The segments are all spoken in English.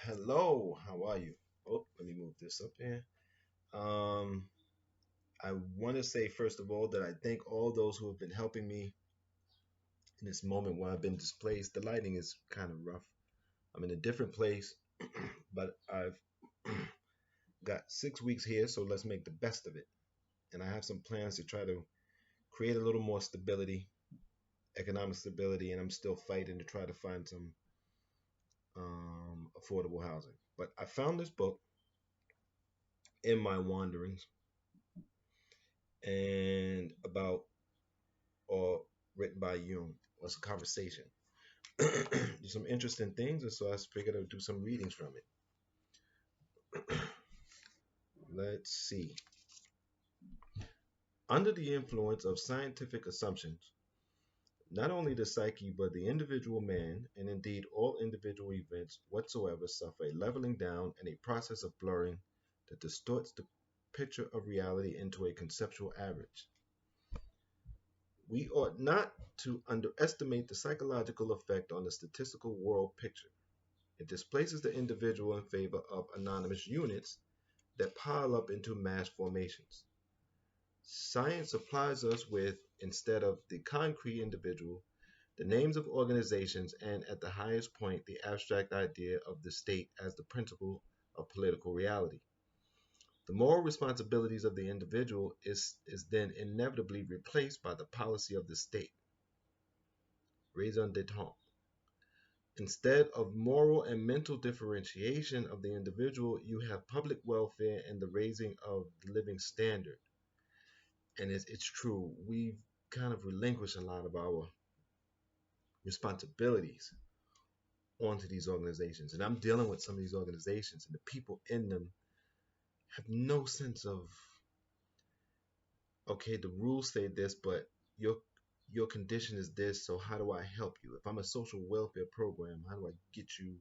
Hello, how are you? Oh, let me move this up here. Um, I want to say first of all that I thank all those who have been helping me in this moment where I've been displaced. The lighting is kind of rough. I'm in a different place, but I've got 6 weeks here, so let's make the best of it. And I have some plans to try to create a little more stability, economic stability, and I'm still fighting to try to find some affordable housing. But I found this book in my wanderings and about or written by Jung. Was a conversation. There's some interesting things, and so I figured I'd do some readings from it. Let's see. Under the influence of scientific assumptions, not only the psyche but the individual man, and indeed all individual events whatsoever, suffer a leveling down and a process of blurring that distorts the picture of reality into a conceptual average. We ought not to underestimate the psychological effect on the statistical world picture. It displaces the individual in favor of anonymous units that pile up into mass formations. Science supplies us with, instead of the concrete individual, the names of organizations and, at the highest point, the abstract idea of the state as the principle of political reality. The moral responsibilities of the individual is then inevitably replaced by the policy of the state. Raison d'etre. Instead of moral and mental differentiation of the individual, you have public welfare and the raising of the living standard. And it's true, we've kind of relinquished a lot of our responsibilities onto these organizations. And I'm dealing with some of these organizations, and the people in them have no sense of, okay, the rules say this, but your condition is this, so how do I help you? If I'm a social welfare program, how do I get you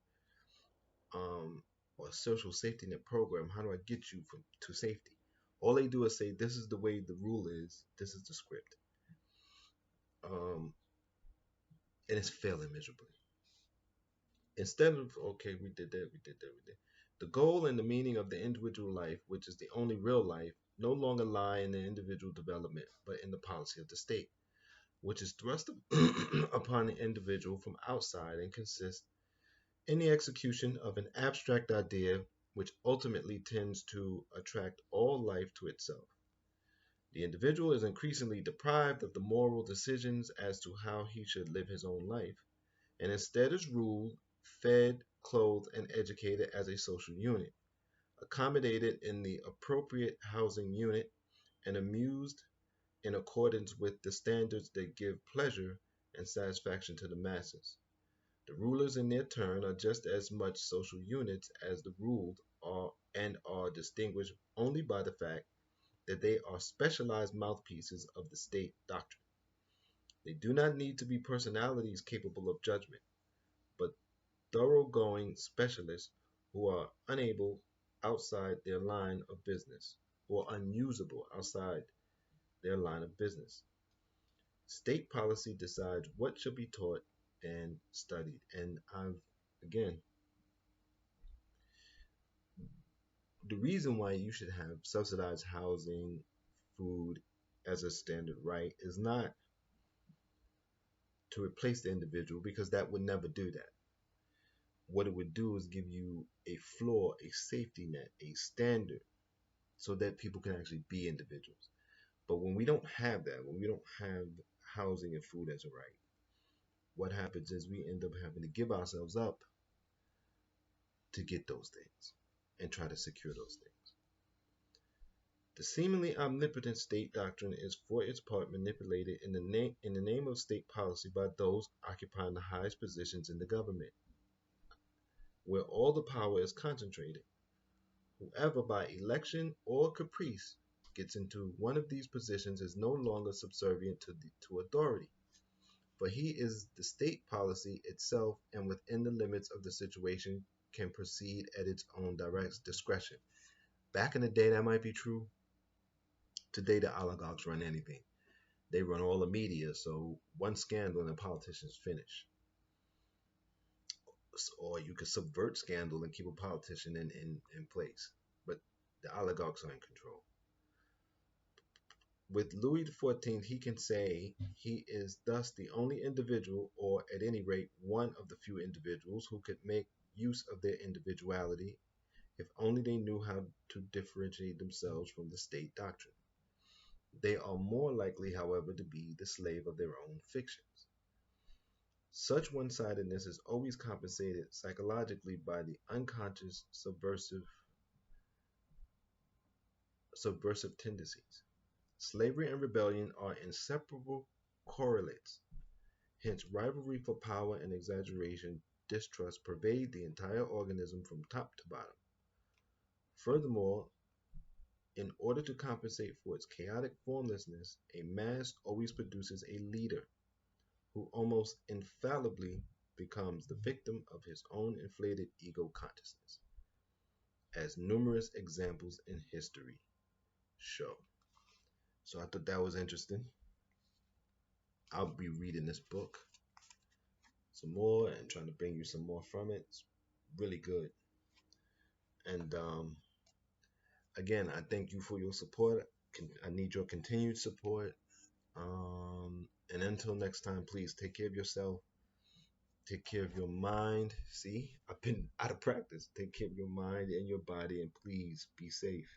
um, or a social safety net program, how do I get you to safety? All they do is say, this is the way the rule is, this is the script. And it's failing miserably. Instead of, okay, we did that, we did that, we did. The goal and the meaning of the individual life, which is the only real life, no longer lie in the individual development, but in the policy of the state, which is thrust upon the individual from outside and consists in the execution of an abstract idea which ultimately tends to attract all life to itself. The individual is increasingly deprived of the moral decisions as to how he should live his own life, and instead is ruled, fed, clothed, and educated as a social unit, accommodated in the appropriate housing unit, and amused in accordance with the standards that give pleasure and satisfaction to the masses. The rulers in their turn are just as much social units as the ruled are, and are distinguished only by the fact that they are specialized mouthpieces of the state doctrine. They do not need to be personalities capable of judgment, but thoroughgoing specialists who are unable outside their line of business, or unusable outside their line of business. State policy decides what should be taught and studied. And again, the reason why you should have subsidized housing, food as a standard right is not to replace the individual, because that would never do that. What it would do is give you a floor, a safety net, a standard, so that people can actually be individuals. But when we don't have that, when we don't have housing and food as a right, what happens is we end up having to give ourselves up to get those things and try to secure those things. The seemingly omnipotent state doctrine is for its part manipulated in the name of state policy by those occupying the highest positions in the government, where all the power is concentrated. Whoever by election or caprice gets into one of these positions is no longer subservient to authority, for he is the state policy itself, and within the limits of the situation can proceed at its own direct discretion. Back in the day, that might be true. Today, the oligarchs run anything. They run all the media, so one scandal and the politicians finish. or you could subvert scandal and keep a politician in place. But the oligarchs are in control. With Louis XIV, he can say he is thus the only individual, or at any rate one of the few individuals, who could make use of their individuality if only they knew how to differentiate themselves from the state doctrine. They are more likely, however, to be the slave of their own fictions. Such one sidedness is always compensated psychologically by the unconscious subversive tendencies. Slavery and rebellion are inseparable correlates. Hence, rivalry for power and exaggeration, distrust pervade the entire organism from top to bottom. Furthermore, in order to compensate for its chaotic formlessness, a mass always produces a leader who almost infallibly becomes the victim of his own inflated ego consciousness, as numerous examples in history show. So I thought that was interesting. I'll be reading this book some more and trying to bring you some more from it. It's really good. And again, I thank you for your support. I need your continued support. And until next time, please take care of yourself. Take care of your mind. See, I've been out of practice. Take care of your mind and your body, and please be safe.